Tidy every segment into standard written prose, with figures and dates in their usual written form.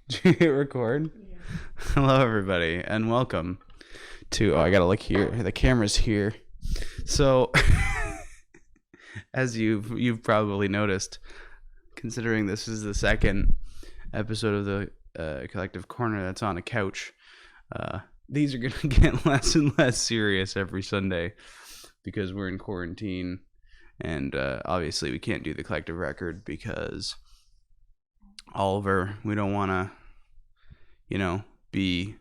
Did you hit record? Yeah. Hello, everybody, and welcome to. Oh, I gotta look here. The camera's here. So, as you've probably noticed, considering this is the second episode of the Collective Corner that's on a couch, these are gonna get less and less serious every Sunday because we're in quarantine, and obviously we can't do the collective record because Oliver, we don't want to, be,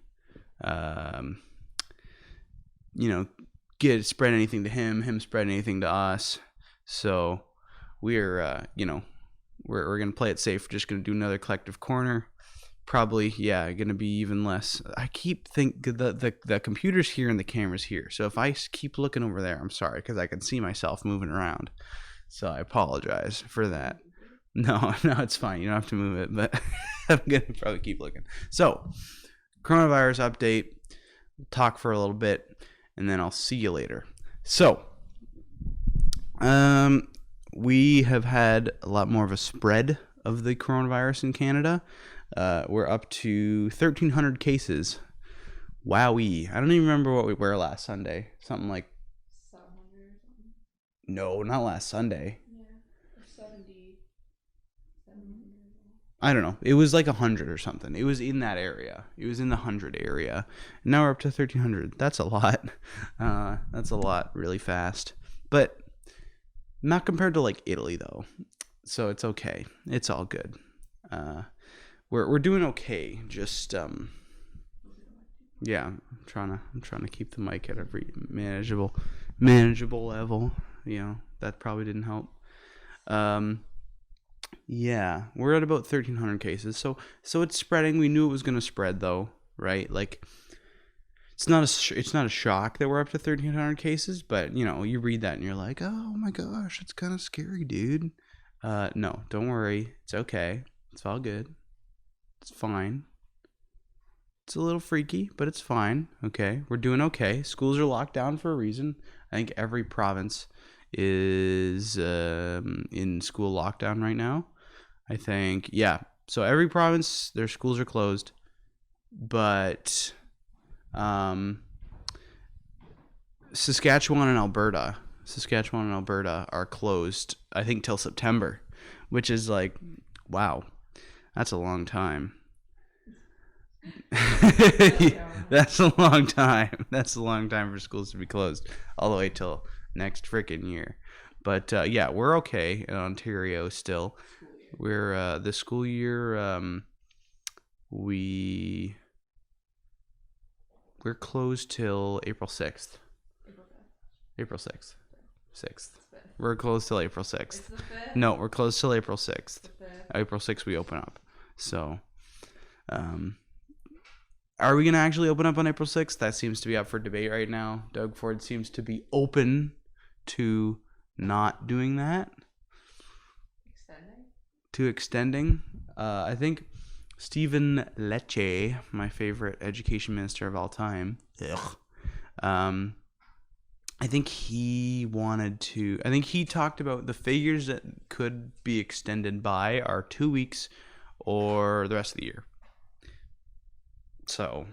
spread anything to him spread anything to us. So we're, we're going to play it safe. We're just going to do another collective corner. Probably, yeah, going to be even less. I keep the computer's here and the camera's here. So if I keep looking over there, I'm sorry, because I can see myself moving around. So I apologize for that. No, it's fine. You don't have to move it, but I'm going to probably keep looking. So, coronavirus update. We'll talk for a little bit, and then I'll see you later. So, we have had a lot more of a spread of the coronavirus in Canada. We're up to 1,300 cases. Wowee. I don't even remember what we were last Sunday. Something like... 700 or something. No, not last Sunday. Yeah. Or 70. 700. I don't know. It was like 100 or something. It was in that area. It was in the 100 area. Now we're up to 1,300. That's a lot. That's a lot really fast. But not compared to like Italy though. So it's okay. It's all good. We're doing okay. Just yeah, I'm trying to keep the mic at a manageable level. That probably didn't help. Yeah, we're at about 1,300 cases. So it's spreading. We knew it was going to spread, though, right? Like, it's not a shock that we're up to 1,300 cases, but you read that and you're like, oh my gosh, it's kind of scary, dude. No, don't worry. It's okay. It's all good. It's fine. It's a little freaky, but it's fine. Okay, we're doing okay. Schools are locked down for a reason. I think every province is in school lockdown right now. I think, yeah. So every province, their schools are closed, but Saskatchewan and Alberta are closed, I think, till September, which is like, wow, that's a long time. That's a long time. That's a long time for schools to be closed all the way till next freaking year. But yeah, we're okay in Ontario still. We're the school year we're closed till April 6th. April 6th. 6th. We're closed till April 6th. No, we're closed till April 6th. April 6th we open up. So are we going to actually open up on April 6th? That seems to be up for debate right now. Doug Ford seems to be open to not doing that. Extending. I think Stephen Lecce, my favorite education minister of all time, I think he talked about the figures that could be extended by are 2 weeks or the rest of the year. So,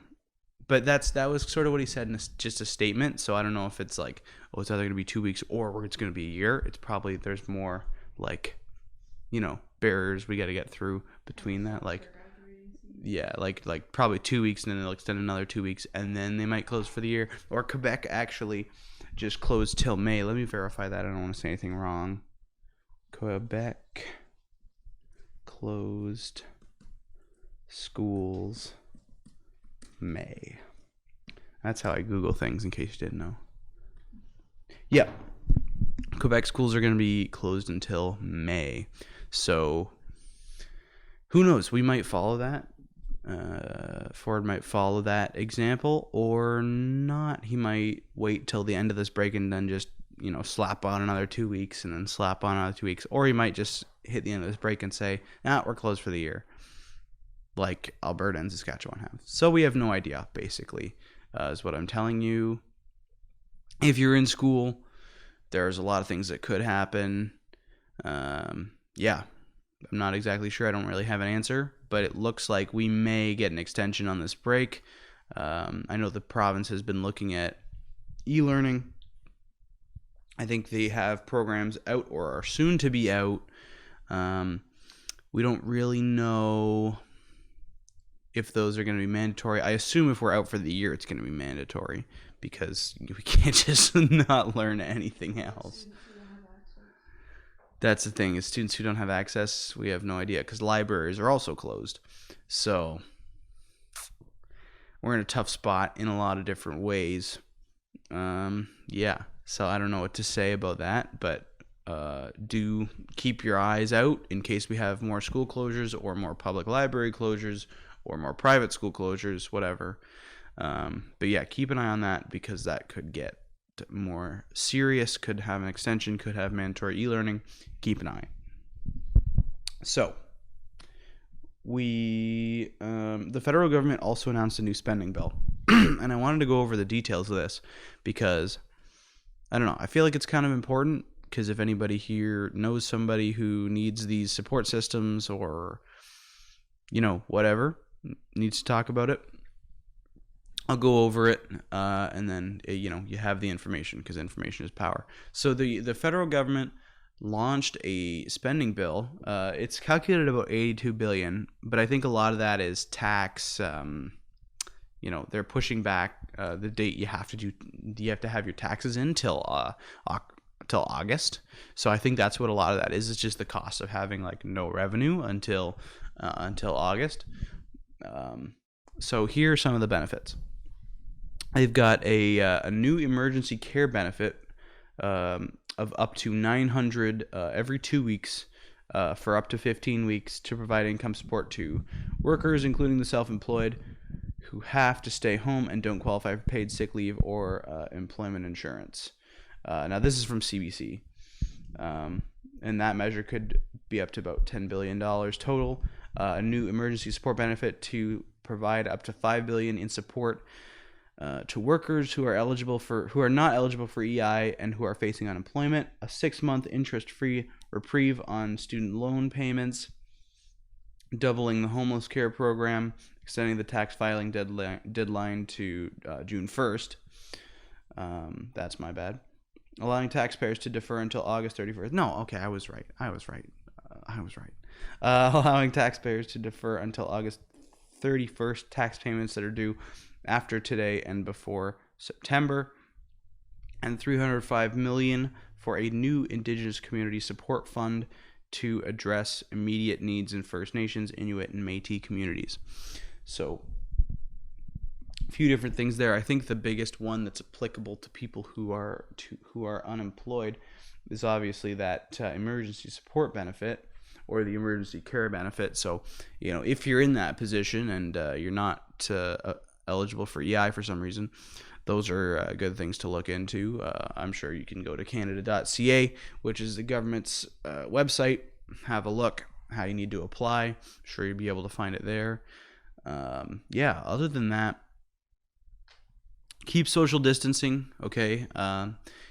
but that was sort of what he said in just a statement. So I don't know if it's like, it's either going to be 2 weeks or it's going to be a year. It's probably, there's more like, barriers we got to get through between that. Like, yeah, like probably 2 weeks, and then they'll extend another 2 weeks, and then they might close for the year. Or Quebec actually just closed till May. Let me verify that. I don't want to say anything wrong. Quebec closed schools May. That's how I Google things, in case you didn't know. Yeah. Quebec schools are going to be closed until May. So, who knows? We might follow that. Ford might follow that example or not. He might wait till the end of this break and then just, slap on another 2 weeks and then slap on another 2 weeks. Or he might just hit the end of this break and say, we're closed for the year, like Alberta and Saskatchewan have. So we have no idea, basically, is what I'm telling you. If you're in school, there's a lot of things that could happen. Yeah. I'm not exactly sure. I don't really have an answer, but it looks like we may get an extension on this break. I know the province has been looking at e-learning. I think they have programs out or are soon to be out. We don't really know if those are going to be mandatory. I assume if we're out for the year, it's going to be mandatory because we can't just not learn anything else. Students who don't have access. That's the thing, is students who don't have access, we have no idea, because libraries are also closed. So we're in a tough spot in a lot of different ways. Yeah, so I don't know what to say about that, but do keep your eyes out in case we have more school closures or more public library closures or more private school closures, whatever. But yeah, keep an eye on that because that could get more serious, could have an extension, could have mandatory e-learning. Keep an eye. So the federal government also announced a new spending bill. And I wanted to go over the details of this because I don't know, I feel like it's kind of important because if anybody here knows somebody who needs these support systems or, whatever, needs to talk about it, I'll go over it, and then, you have the information because information is power. So the federal government launched a spending bill. It's calculated about $82 billion, but I think a lot of that is tax. They're pushing back the date you have to have your taxes in till August. So I think that's what a lot of that is. It's just the cost of having like no revenue until August. So here are some of the benefits. They've got a new emergency care benefit of up to $900 every 2 weeks for up to 15 weeks to provide income support to workers, including the self-employed, who have to stay home and don't qualify for paid sick leave or employment insurance. Now, this is from CBC, and that measure could be up to about $10 billion total. A new emergency support benefit to provide up to $5 billion in support to workers who are not eligible for EI and who are facing unemployment. A 6-month interest-free reprieve on student loan payments. Doubling the homeless care program, extending the tax filing deadline to June 1st. That's my bad. Allowing taxpayers to defer until August 31st. No, okay, I was right. Allowing taxpayers to defer until August 31st tax payments that are due after today and before September. And $305 million for a new Indigenous Community Support Fund to address immediate needs in First Nations, Inuit, and Métis communities. So a few different things there. I think the biggest one that's applicable to people who are unemployed is obviously that emergency support benefit or the emergency care benefit. So, if you're in that position and you're not eligible for EI for some reason, those are good things to look into. I'm sure you can go to canada.ca, which is the government's website, have a look how you need to apply. I'm sure you'll be able to find it there. Other than that, keep social distancing, okay?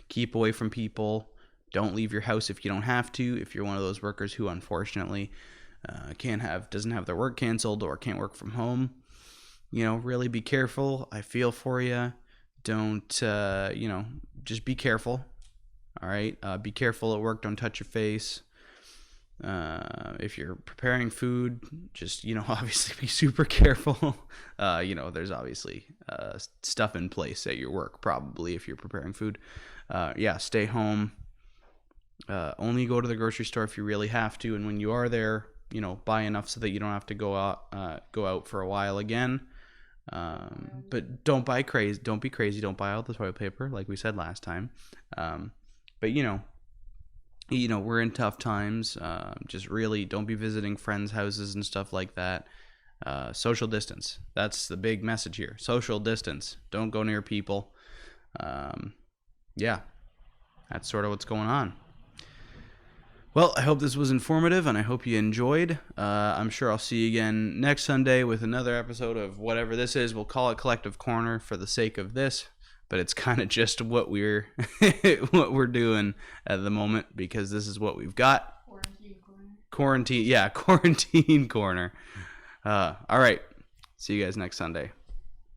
Keep away from people. Don't leave your house if you don't have to. If you're one of those workers who unfortunately doesn't have their work canceled or can't work from home, really be careful. I feel for you. Don't, just be careful. All right. Be careful at work. Don't touch your face. If you're preparing food, just, obviously be super careful. There's obviously stuff in place at your work, probably, if you're preparing food. Stay home. Only go to the grocery store if you really have to. And when you are there, buy enough so that you don't have to go out for a while again. But don't be crazy. Don't buy all the toilet paper, like we said last time. But we're in tough times. Just really don't be visiting friends' houses and stuff like that. Social distance. That's the big message here. Social distance. Don't go near people. That's sort of what's going on. Well, I hope this was informative, and I hope you enjoyed. I'm sure I'll see you again next Sunday with another episode of whatever this is. We'll call it Collective Corner for the sake of this, but it's kind of just what we're doing at the moment because this is what we've got. Quarantine corner. quarantine. Yeah, quarantine corner. All right. See you guys next Sunday.